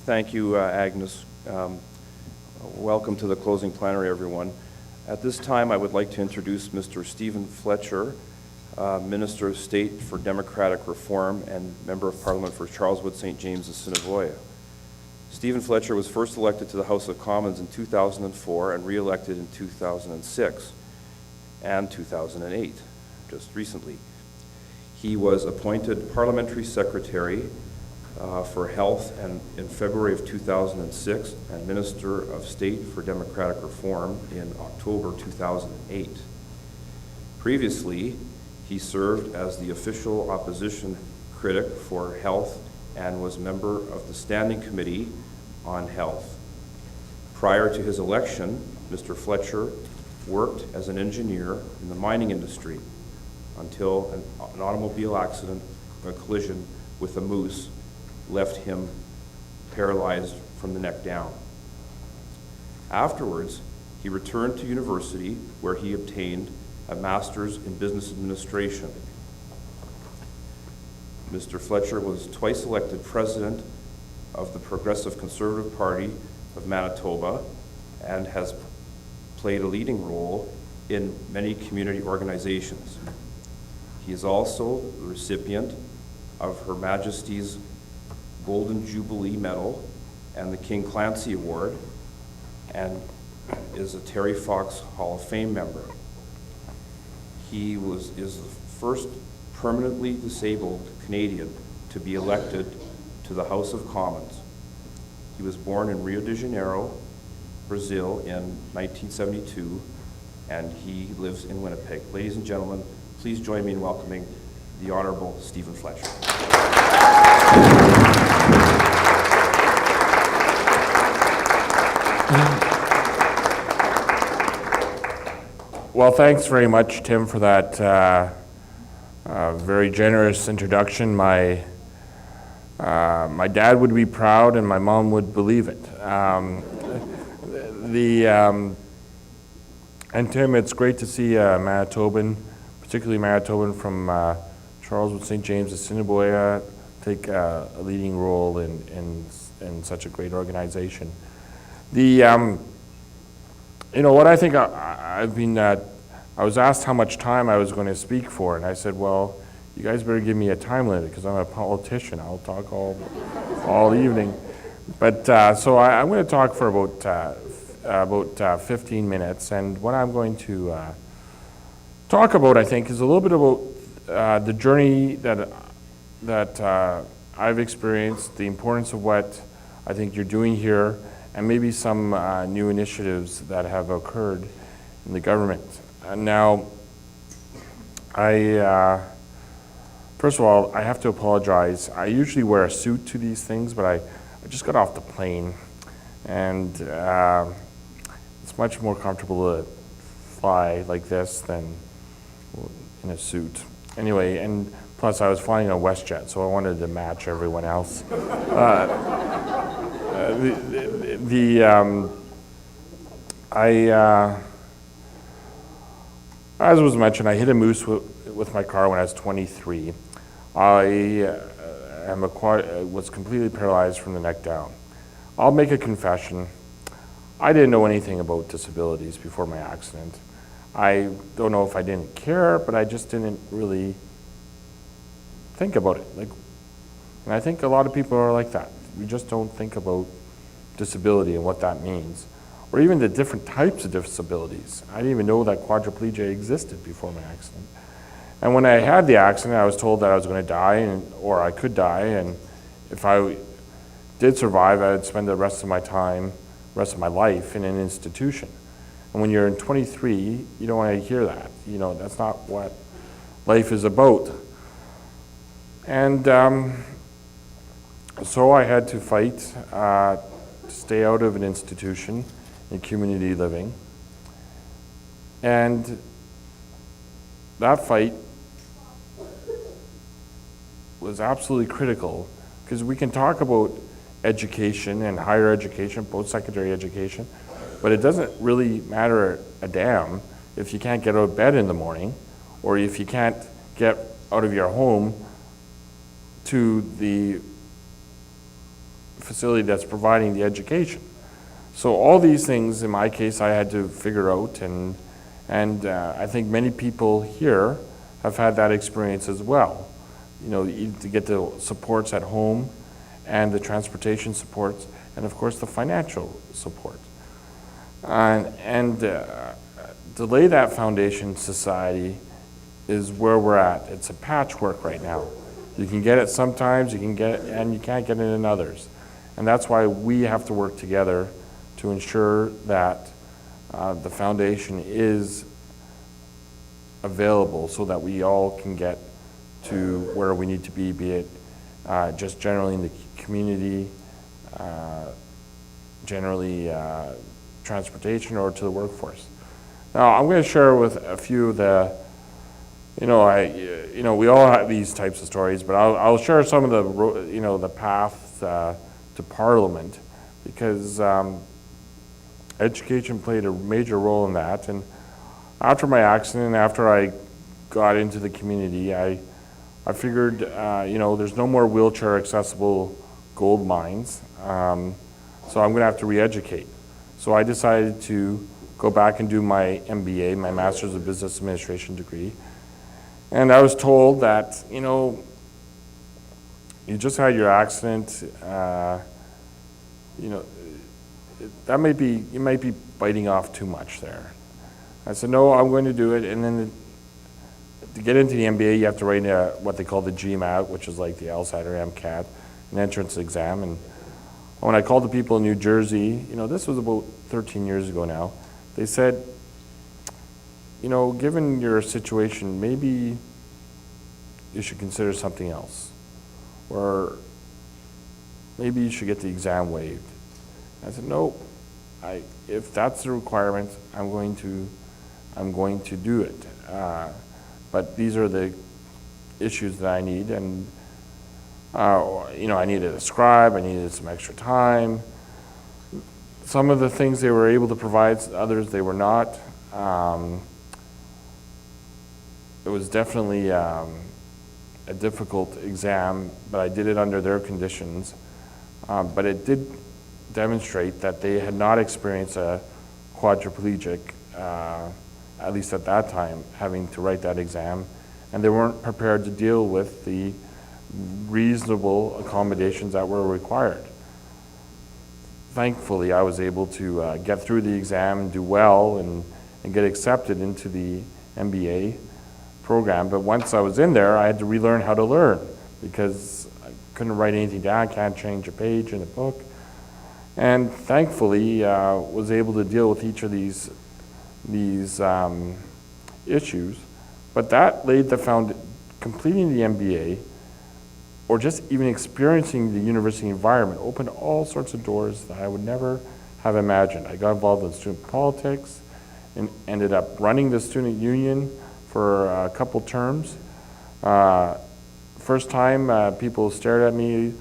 Thank you, Agnes. Welcome to the closing plenary, everyone. At this time, I would like to introduce Mr. Stephen Fletcher, Minister of State for Democratic Reform and Member of Parliament for Charleswood, St. James, Assiniboia. Stephen Fletcher was first elected to the House of Commons in 2004 and re-elected in 2006 and 2008, just recently. He was appointed Parliamentary Secretary for Health in February of 2006 and Minister of State for Democratic Reform in October 2008. Previously, he served as the official opposition critic for Health and was member of the Standing Committee on Health. Prior to his election, Mr. Fletcher worked as an engineer in the mining industry until an automobile accident, a collision with a moose, left him paralyzed from the neck down. Afterwards, he returned to university where he obtained a master's in business administration. Mr. Fletcher was twice elected president of the Progressive Conservative Party of Manitoba and has played a leading role in many community organizations. He is also the recipient of Her Majesty's Golden Jubilee Medal and the King Clancy Award, and is a Terry Fox Hall of Fame member. He is the first permanently disabled Canadian to be elected to the House of Commons. He was born in Rio de Janeiro, Brazil in 1972, and he lives in Winnipeg. Ladies and gentlemen, please join me in welcoming the Honorable Stephen Fletcher. Well, thanks very much, Tim, for that very generous introduction. My dad would be proud, and my mom would believe it. And Tim, it's great to see Manitoban, particularly Manitoban from Charleswood, St. James, Assiniboia, take a leading role in such a great organization. What I think I was asked how much time I was going to speak for, and I said, well, you guys better give me a time limit because I'm a politician. I'll talk all evening. But so I'm going to talk for about 15 minutes, and what I'm going to talk about, I think, is a little bit about the journey that I've experienced, the importance of what I think you're doing here, and maybe some new initiatives that have occurred in the government. Now, first of all, I have to apologize. I usually wear a suit to these things, but I just got off the plane, and it's much more comfortable to fly like this than in a suit. Anyway, and plus I was flying on WestJet, so I wanted to match everyone else. As was mentioned, I hit a moose with my car when I was 23. I was completely paralyzed from the neck down. I'll make a confession. I didn't know anything about disabilities before my accident. I don't know if I didn't care, but I just didn't really think about it. And I think a lot of people are like that. We just don't think about disability and what that means, or even the different types of disabilities. I didn't even know that quadriplegia existed before my accident. And when I had the accident, I was told that I was going to die, or I could die, and if I did survive, I would spend the rest of my life in an institution. And when you're in 23, you don't want to hear that. That's not what life is about. And so I had to fight to stay out of an institution in community living. And that fight was absolutely critical, because we can talk about education and higher education, post-secondary education, but it doesn't really matter a damn if you can't get out of bed in the morning, or if you can't get out of your home to the facility that's providing the education. So all these things, in my case, I had to figure out, and I think many people here have had that experience as well. You know, to get the supports at home, and the transportation supports, and of course the financial support. To lay that foundation, society, is where we're at. It's a patchwork right now. You can get it sometimes, you can get it, and you can't get it in others. And that's why we have to work together to ensure that the foundation is available so that we all can get to where we need to be it just generally in the community, generally transportation, or to the workforce. Now, I'm going to share with a few of the, we all have these types of stories, but I'll share some of the, the path to Parliament, because education played a major role in that. And after my accident, after I got into the community, I figured, there's no more wheelchair accessible gold mines, so I'm going to have to re-educate. So I decided to go back and do my MBA, my Master's of Business Administration degree. And I was told that, you just had your accident, that might be, you might be biting off too much there. I said, no, I'm going to do it. And then to get into the MBA, you have to write what they call the GMAT, which is like the LSAT or MCAT, an entrance exam. And when I called the people in New Jersey, this was about 13 years ago now, they said, given your situation, maybe you should consider something else, or maybe you should get the exam waived. I said, no, if that's the requirement, I'm going to do it. But these are the issues that I need, and I needed a scribe, I needed some extra time. Some of the things they were able to provide, others they were not. It was definitely a difficult exam, but I did it under their conditions. But it did demonstrate that they had not experienced a quadriplegic, at least at that time, having to write that exam, and they weren't prepared to deal with the reasonable accommodations that were required. Thankfully, I was able to get through the exam and do well and get accepted into the MBA program. But once I was in there, I had to relearn how to learn, because I couldn't write anything down, can't change a page in the book. And thankfully, was able to deal with each of these issues. But that laid the completing the MBA, or just even experiencing the university environment, opened all sorts of doors that I would never have imagined. I got involved in student politics and ended up running the student union for a couple terms. First time, people stared at me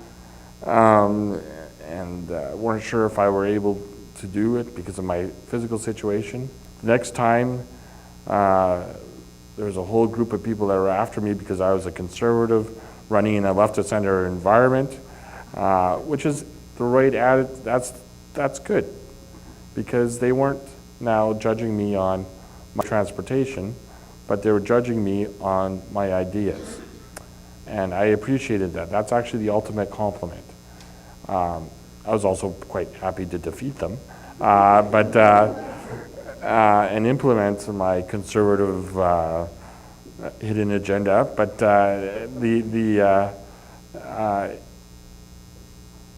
and weren't sure if I were able to do it because of my physical situation. The next time, there was a whole group of people that were after me because I was a conservative running in a left-of-center environment, which is the right attitude. That's good, because they weren't now judging me on my transportation, but they were judging me on my ideas. And I appreciated that. That's actually the ultimate compliment. I was also quite happy to defeat them, and implement my conservative hidden agenda. But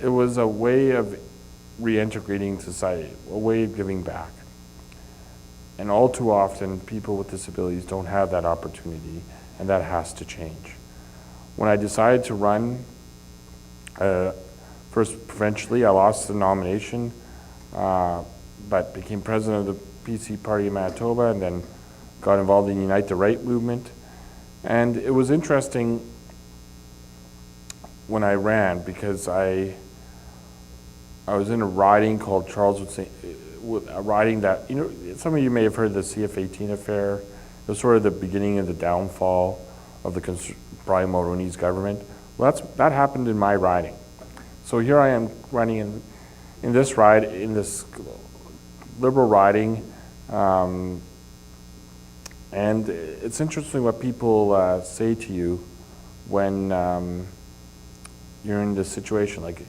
it was a way of reintegrating society, a way of giving back. And all too often, people with disabilities don't have that opportunity, and that has to change. When I decided to run, first provincially, I lost the nomination, but became president of the PC Party of Manitoba, and then got involved in the Unite the Right movement. And it was interesting when I ran, because I was in a riding called Charles would say, a riding that, some of you may have heard of the CF-18 affair. It was sort of the beginning of the downfall of the Brian Mulroney's government. Well, that happened in my riding. So here I am running in this ride, in this Liberal riding, and it's interesting what people say to you when you're in this situation. Like,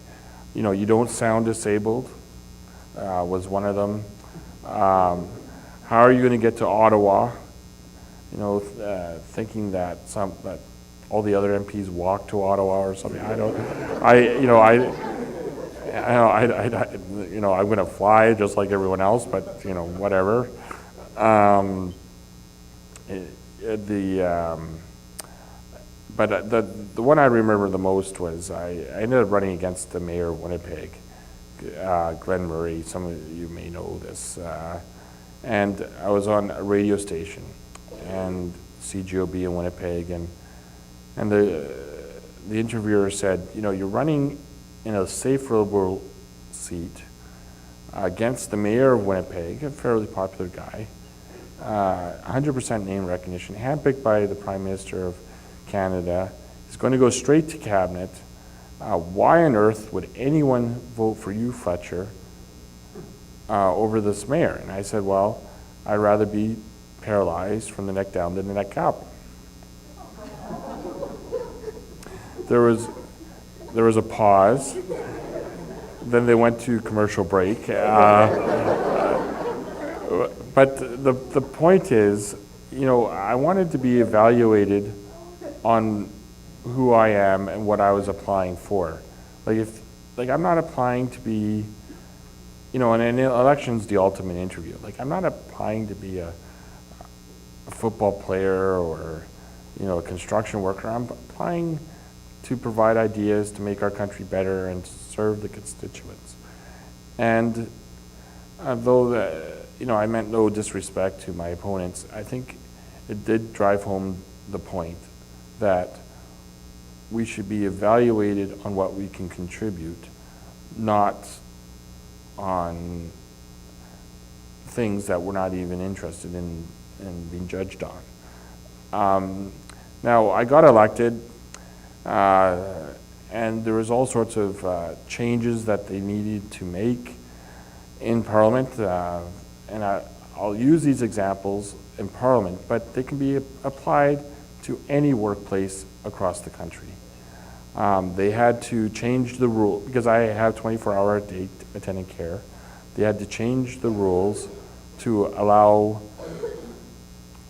you know, you don't sound disabled, was one of them. How are you going to get to Ottawa? You know, thinking that all the other MPs walk to Ottawa or something. I'm going to fly just like everyone else, but you know, whatever. But the one I remember the most was I ended up running against the mayor of Winnipeg, Glenn Murray. Some of you may know this, and I was on a radio station, and CGOB in Winnipeg, and the interviewer said, you know, you're running in a safe Liberal seat against the mayor of Winnipeg, a fairly popular guy, 100% name recognition, handpicked by the Prime Minister of Canada. He's going to go straight to cabinet. Why on earth would anyone vote for you, Fletcher, over this mayor? And I said, well, I'd rather be paralyzed from the neck down than the neck up. There was a pause. Then they went to commercial break. But the point is, you know, I wanted to be evaluated on who I am and what I was applying for. Like I'm not applying to be, you know, and an election's the ultimate interview. Like I'm not applying to be a football player or, you know, a construction worker. I'm applying to provide ideas to make our country better and to serve the constituents. And though you know, I meant no disrespect to my opponents, I think it did drive home the point that we should be evaluated on what we can contribute, not on things that we're not even interested in being judged on. Now, I got elected, and there was all sorts of changes that they needed to make in Parliament, and I'll use these examples in Parliament, but they can be applied to any workplace across the country. They had to change the rule, because I have 24-hour day attendant care. They had to change the rules to allow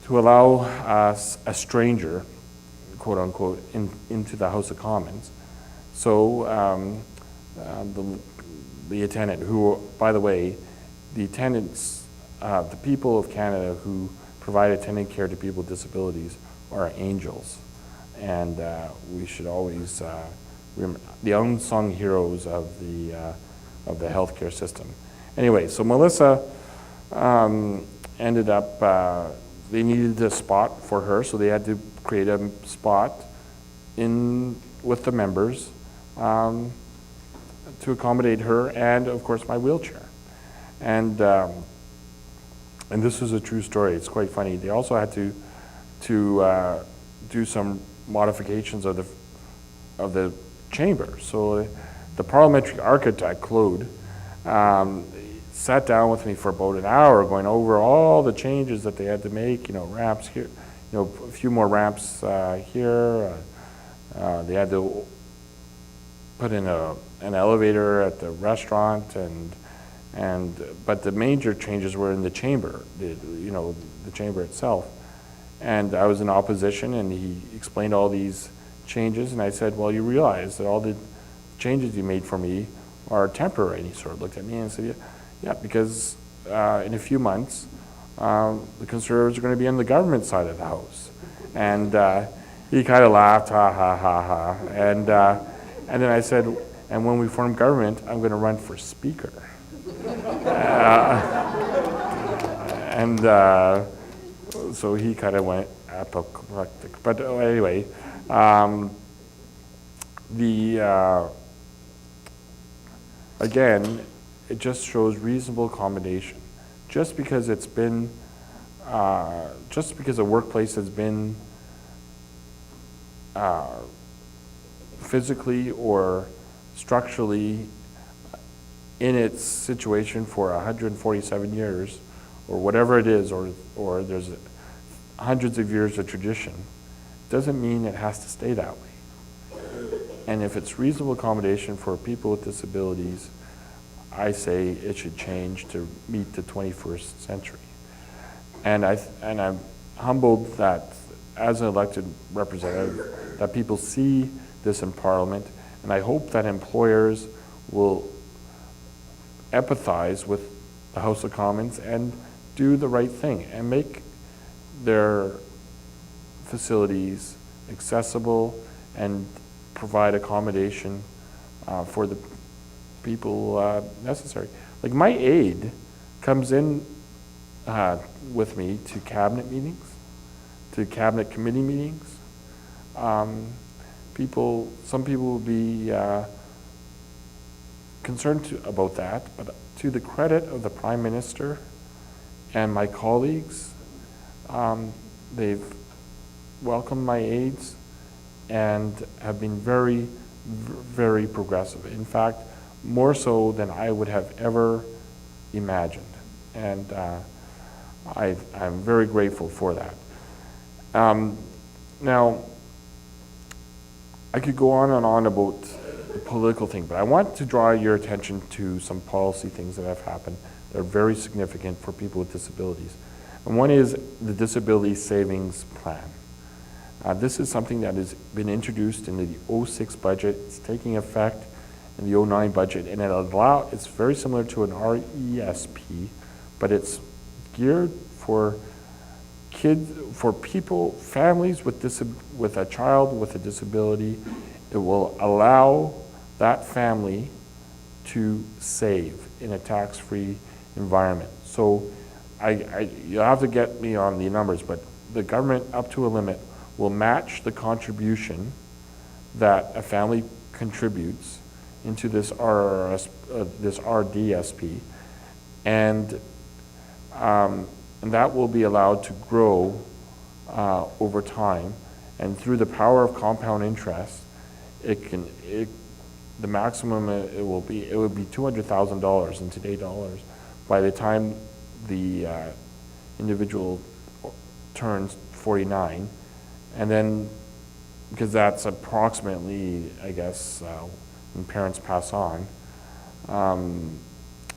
a stranger, quote unquote, into the House of Commons. So the attendant, who, by the way, the attendants, the people of Canada who provide attendant care to people with disabilities are angels. And we should always remember the unsung heroes of the healthcare system. Anyway, so Melissa ended up, they needed a spot for her, so they had to create a spot with the members to accommodate her and, of course, my wheelchair. And this is a true story. It's quite funny. They also had to do some modifications of the chamber. So the parliamentary architect, Claude, sat down with me for about an hour going over all the changes that they had to make, you know, ramps here, you know, a few more ramps here. They had to put in an elevator at the restaurant, but the major changes were in the chamber, the chamber itself. And I was in opposition, and he explained all these changes, and I said, well, you realize that all the changes you made for me are temporary. And he sort of looked at me and said, yeah, because in a few months, the Conservatives are going to be on the government side of the House. And he kind of laughed, ha, ha, ha, ha. And then I said, and when we form government, I'm going to run for Speaker. So he kind of went apoplectic. But anyway, again, it just shows reasonable accommodation. Just because a workplace has been physically or structurally in its situation for 147 years, or whatever it is, or there's hundreds of years of tradition, doesn't mean it has to stay that way. And if it's reasonable accommodation for people with disabilities, I say it should change to meet the 21st century. And I'm humbled that as an elected representative, that people see this in Parliament, and I hope that employers will empathize with the House of Commons and do the right thing and make their facilities accessible and provide accommodation for the people necessary. Like my aide comes in with me to cabinet meetings, to cabinet committee meetings. Some people will be concerned about that, but to the credit of the Prime Minister and my colleagues, they've welcomed my aides and have been very, very progressive. In fact, more so than I would have ever imagined. And I'm very grateful for that. Now, I could go on and on about the political thing, but I want to draw your attention to some policy things that have happened that are very significant for people with disabilities. And one is the Disability Savings Plan. This is something that has been introduced in the 06 budget. It's taking effect in the 09 budget, and it's very similar to an RESP, but it's geared for kids, for people, families with a child with a disability. It will allow that family to save in a tax-free environment. So you'll have to get me on the numbers, but the government, up to a limit, will match the contribution that a family contributes into this RDSP, and that will be allowed to grow over time. And through the power of compound interest, the maximum it would be $200,000 in today's dollars by the time the individual turns 49, and then because that's approximately, I guess, when parents pass on,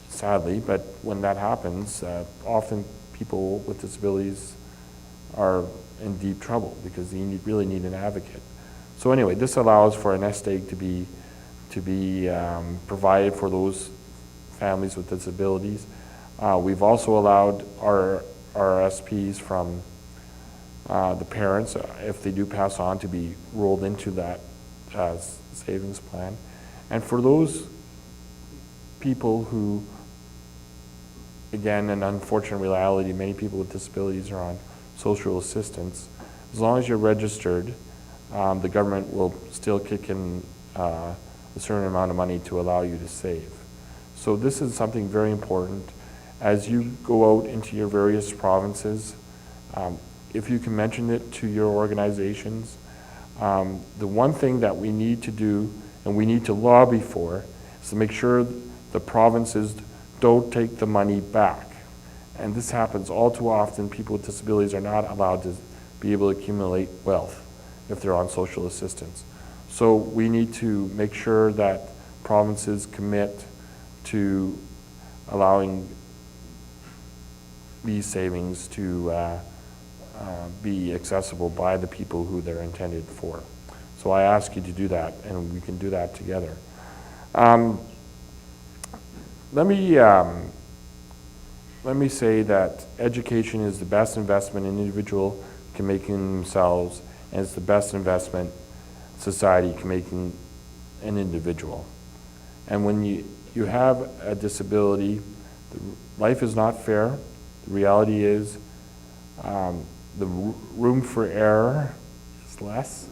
sadly, but when that happens, often people with disabilities are in deep trouble because they really need an advocate. So anyway, this allows for a nest egg to be provided for those families with disabilities. We've also allowed our RSPs from the parents, if they do pass on, to be rolled into that savings plan. And for those people who, again, an unfortunate reality, many people with disabilities are on social assistance. As long as you're registered, the government will still kick in a certain amount of money to allow you to save. So this is something very important. As you go out into your various provinces, if you can mention it to your organizations, the one thing that we need to do and we need to lobby for is to make sure the provinces don't take the money back. And this happens all too often. People with disabilities are not allowed to be able to accumulate wealth if they're on social assistance. So we need to make sure that provinces commit to allowing these savings to be accessible by the people who they're intended for. So I ask you to do that, and we can do that together. Let me say that education is the best investment an individual can make in themselves, and it's the best investment society can make in an individual. And when you have a disability, life is not fair. The reality is the room for error is less,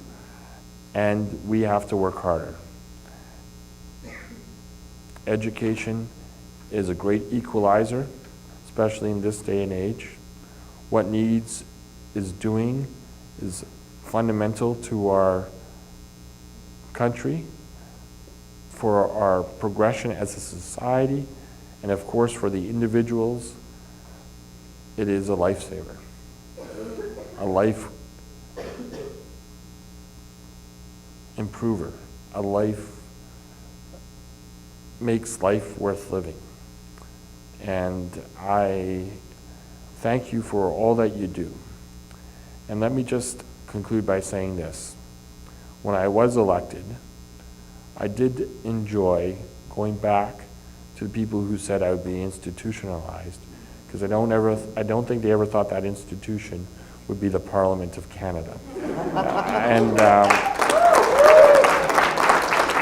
and we have to work harder. Education is a great equalizer, especially in this day and age. What NEADS is doing is fundamental to our country, for our progression as a society, and of course for the individuals, it is a lifesaver. A life improver. A life makes life worth living. And I thank you for all that you do. And let me just conclude by saying this. When I was elected, I did enjoy going back to the people who said I would be institutionalized, because I don't think they ever thought that institution would be the Parliament of Canada. And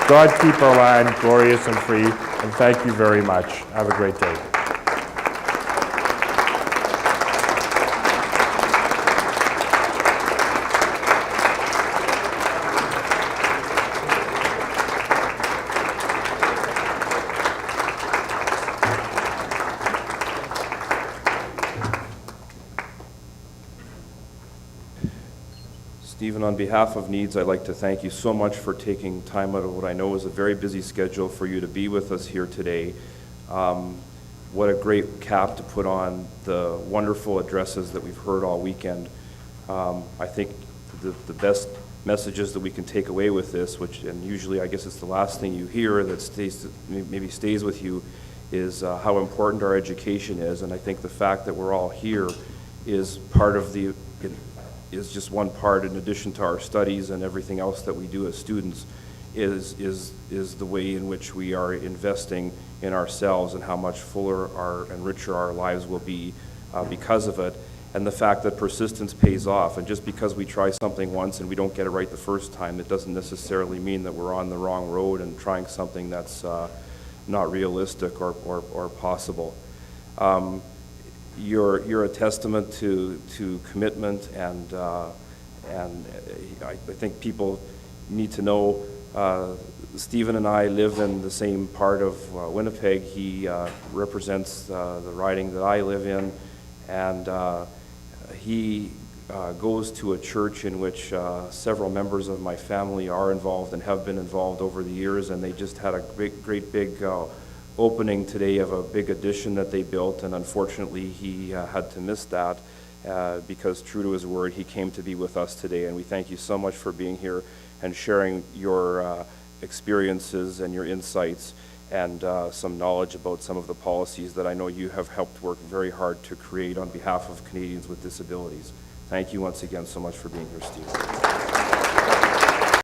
God keep our land glorious and free, and thank you very much. Have a great day. Stephen, on behalf of NEADS, I'd like to thank you so much for taking time out of what I know is a very busy schedule for you to be with us here today. What a great cap to put on the wonderful addresses that we've heard all weekend. I think the best messages that we can take away with this, and usually I guess it's the last thing you hear that maybe stays with you, is how important our education is. And I think the fact that we're all here is part of is just one part, in addition to our studies and everything else that we do as students, is the way in which we are investing in ourselves and how much fuller and richer our lives will be because of it. And the fact that persistence pays off. And just because we try something once and we don't get it right the first time, it doesn't necessarily mean that we're on the wrong road and trying something that's not realistic or possible. You're a testament to commitment, and I think people need to know Stephen and I live in the same part of Winnipeg. He represents the riding that I live in, and he goes to a church in which several members of my family are involved and have been involved over the years, and they just had a great big opening today of a big addition that they built, and unfortunately he had to miss that because, true to his word, he came to be with us today. And we thank you so much for being here and sharing your experiences and your insights and some knowledge about some of the policies that I know you have helped work very hard to create on behalf of Canadians with disabilities. Thank you once again so much for being here, Steve.